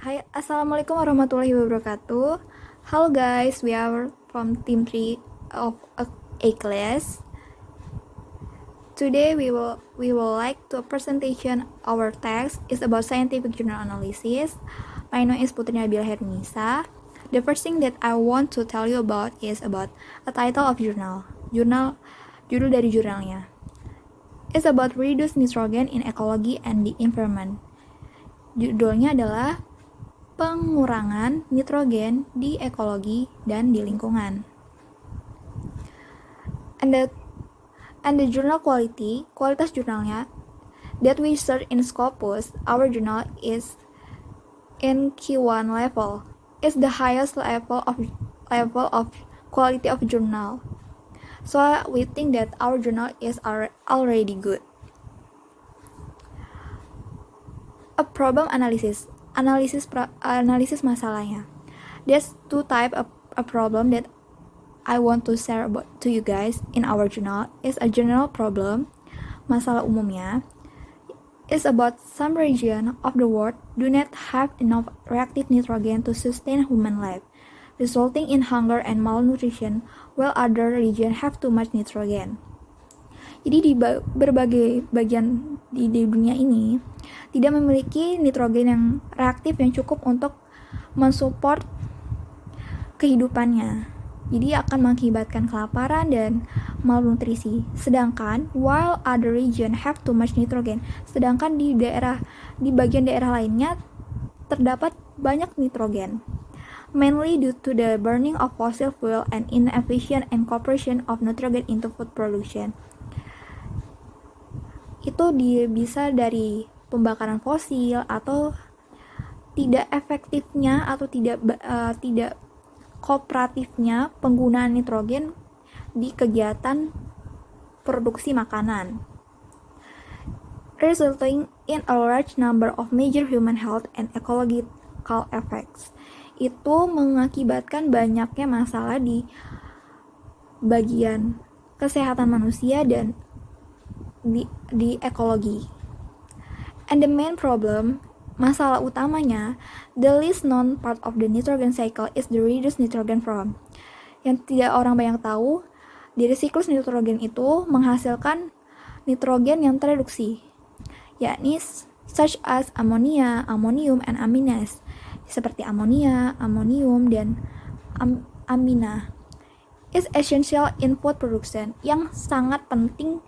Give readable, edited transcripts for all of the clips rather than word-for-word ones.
Hai, Assalamualaikum warahmatullahi wabarakatuh. Hello guys, we are from team 3 of A class. Today we will like to presentation our text is about scientific journal analysis. My name is Putri Nabila Hermisa. The first thing that I want to tell you about is about a title of journal. Judul dari jurnalnya. It's about reduce nitrogen in ecology and the environment. Judulnya adalah pengurangan nitrogen di ekologi dan di lingkungan. And the journal quality, kualitas jurnalnya, that we search in Scopus, our journal is in Q1 level. It's the highest level of quality of journal. So we think that our journal is already good. A problem analysis, analisis masalahnya. There's two type of a problem that I want to share about to you guys in our journal. Is a general problem, masalah umumnya, is about some region of the world do not have enough reactive nitrogen to sustain human life, resulting in hunger and malnutrition, while other region have too much nitrogen. Jadi di berbagai bagian di dunia ini tidak memiliki nitrogen yang reaktif yang cukup untuk mensupport kehidupannya. Jadi akan mengakibatkan kelaparan dan malnutrisi. Sedangkan while other region have too much nitrogen, sedangkan di bagian daerah lainnya terdapat banyak nitrogen. Mainly due to the burning of fossil fuel and inefficient incorporation of nitrogen into food production. Itu bisa dari pembakaran fosil atau tidak efektifnya atau tidak kooperatifnya penggunaan nitrogen di kegiatan produksi makanan, resulting in a large number of major human health and ecological effects. Itu mengakibatkan banyaknya masalah di bagian kesehatan manusia dan di ekologi. And the main problem, masalah utamanya, the least known part of the nitrogen cycle is the reduced nitrogen from. Yang tidak orang banyak tahu, dari siklus nitrogen itu menghasilkan nitrogen yang tereduksi, yakni such as ammonia, ammonium, and amines, seperti amonia, amonium, dan amina. Is essential in food production, yang sangat penting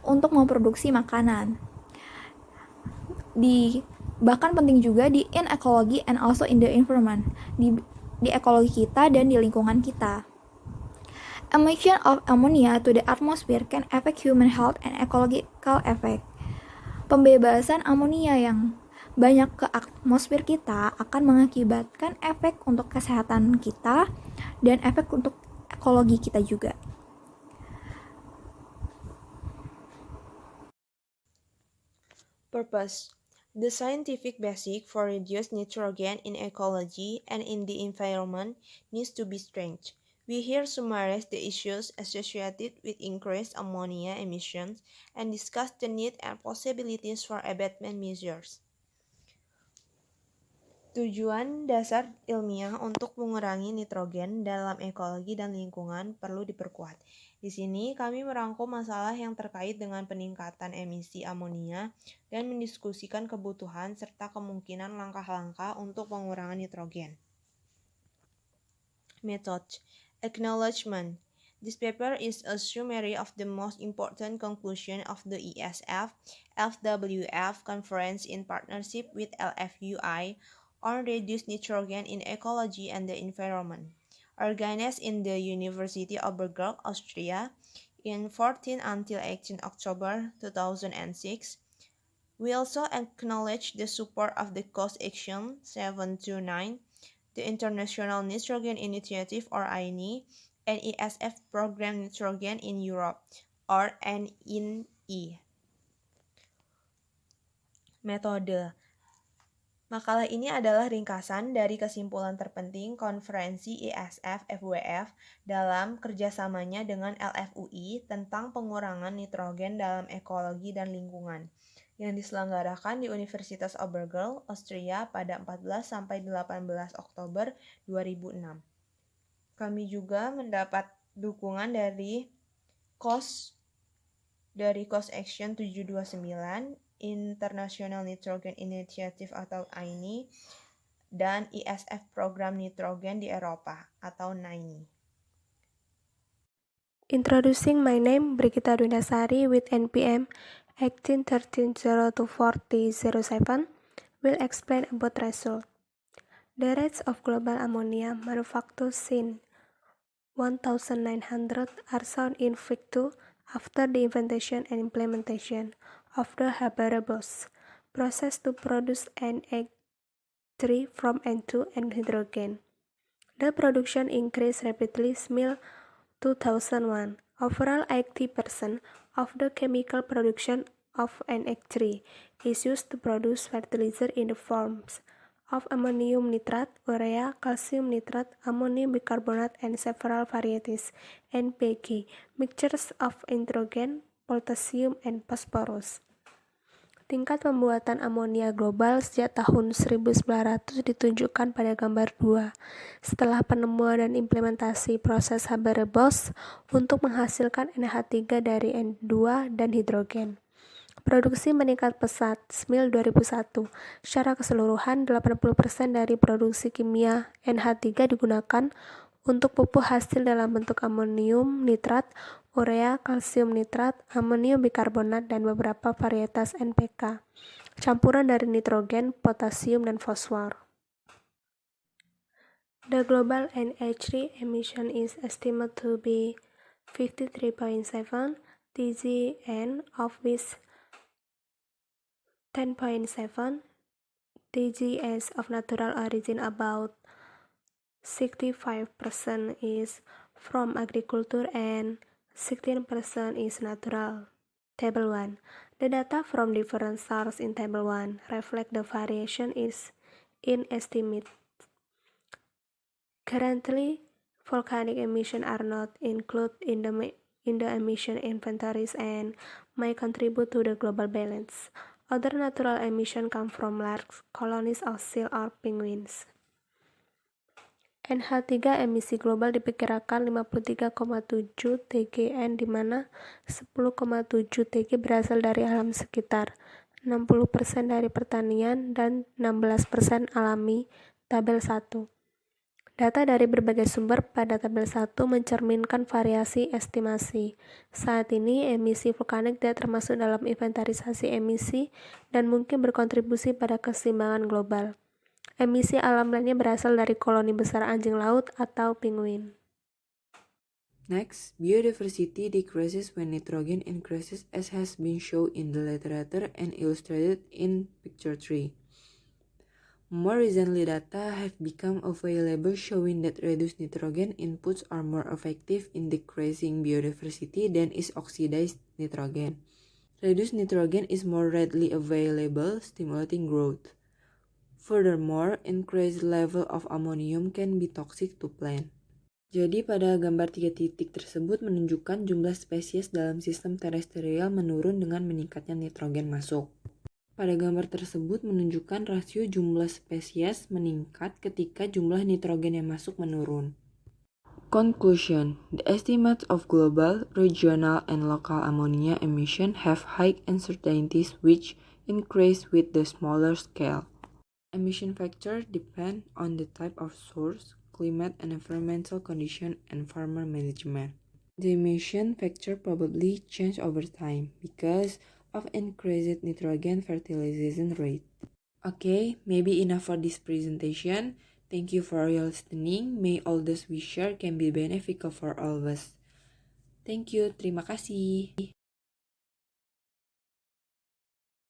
untuk memproduksi makanan. Bahkan penting juga di in ecology and also in the environment, di ekologi kita dan di lingkungan kita. Emission of ammonia to the atmosphere can affect human health and ecological effect. Pembebasan amonia yang banyak ke atmosfer kita akan mengakibatkan efek untuk kesehatan kita dan efek untuk ekologi kita juga. Purpose. The scientific basis for reduced nitrogen in ecology and in the environment needs to be strengthened. We here summarize the issues associated with increased ammonia emissions and discuss the need and possibilities for abatement measures. Tujuan dasar ilmiah untuk mengurangi nitrogen dalam ekologi dan lingkungan perlu diperkuat. Di sini kami merangkum masalah yang terkait dengan peningkatan emisi amonia dan mendiskusikan kebutuhan serta kemungkinan langkah-langkah untuk pengurangan nitrogen. Method. Acknowledgement. This paper is a summary of the most important conclusion of the ESF FWF conference in partnership with LFUI on reduced nitrogen in ecology and the environment, organized in the University of Bergen, Austria, in 14 until 18 October 2006. We also acknowledge the support of the Coast Action 729, the International Nitrogen Initiative or INI, and ESF Program Nitrogen in Europe or NINE. Metode. Makalah ini adalah ringkasan dari kesimpulan terpenting konferensi ESF-FWF dalam kerjasamanya dengan LFUI tentang pengurangan nitrogen dalam ekologi dan lingkungan, yang diselenggarakan di Universitas Obergurl, Austria pada 14-18 Oktober 2006. Kami juga mendapat dukungan dari COS Action 729, International Nitrogen Initiative atau INI, dan ISF Program Nitrogen di Eropa atau NINI. Introducing my name, Brigita Dwindasari with NPM 1813024007 will explain about result. The rates of global ammonia manufacture since 1900 are shown in Fig 2 after the invention and implementation of the Haber-Bosch process to produce NH3 from N2 and hydrogen. The production increased rapidly since 2001. Overall, 80% of the chemical production of NH3 is used to produce fertilizer in the forms of ammonium nitrate, urea, calcium nitrate, ammonium bicarbonate, and several varieties NPK, mixtures of nitrogen, potassium, and phosphorus. Tingkat pembuatan amonia global sejak tahun 1900 ditunjukkan pada gambar 2. Setelah penemuan dan implementasi proses Haber-Bosch untuk menghasilkan NH3 dari N2 dan hidrogen, produksi meningkat pesat. SMIL 2001. Secara keseluruhan, 80% dari produksi kimia NH3 digunakan untuk pupuk hasil dalam bentuk amonium nitrat, urea, kalsium nitrat, amonium bikarbonat, dan beberapa varietas NPK, campuran dari nitrogen, potasium, dan fosfor. The global NH3 emission is estimated to be 53.7 TGN, of which 10.7 TGS of natural origin. About 65% is from agriculture and 16% is natural. Table 1. The data from different sources in Table 1 reflect the variation in estimate. Currently, volcanic emissions are not included in the emission inventories and may contribute to the global balance. Other natural emissions come from large colonies of seal or penguins. NH3 emisi global diperkirakan 53,7 TGN, di mana 10,7 TG berasal dari alam sekitar, 60% dari pertanian, dan 16% alami. Tabel 1. Data dari berbagai sumber pada tabel 1 mencerminkan variasi estimasi. Saat ini, emisi vulkanik tidak termasuk dalam inventarisasi emisi dan mungkin berkontribusi pada keseimbangan global. Emisi alam lainnya berasal dari koloni besar anjing laut atau penguin. Next, biodiversity decreases when nitrogen increases, as has been shown in the literature and illustrated in picture 3. More recently, data have become available showing that reduced nitrogen inputs are more effective in decreasing biodiversity than is oxidized nitrogen. Reduced nitrogen is more readily available, stimulating growth. Furthermore, increased level of ammonium can be toxic to plant. Jadi pada gambar 3 titik tersebut menunjukkan jumlah spesies dalam sistem terestrial menurun dengan meningkatnya nitrogen masuk. Pada gambar tersebut menunjukkan rasio jumlah spesies meningkat ketika jumlah nitrogen yang masuk menurun. Conclusion: the estimates of global, regional, and local ammonia emission have high uncertainties which increase with the smaller scale. Emission factors depend on the type of source, climate and environmental condition, and farmer management. The emission factor probably change over time because of increased nitrogen fertilization rate. Okay, maybe enough for this presentation. Thank you for your listening. May all this we share can be beneficial for all of us. Thank you, terima kasih.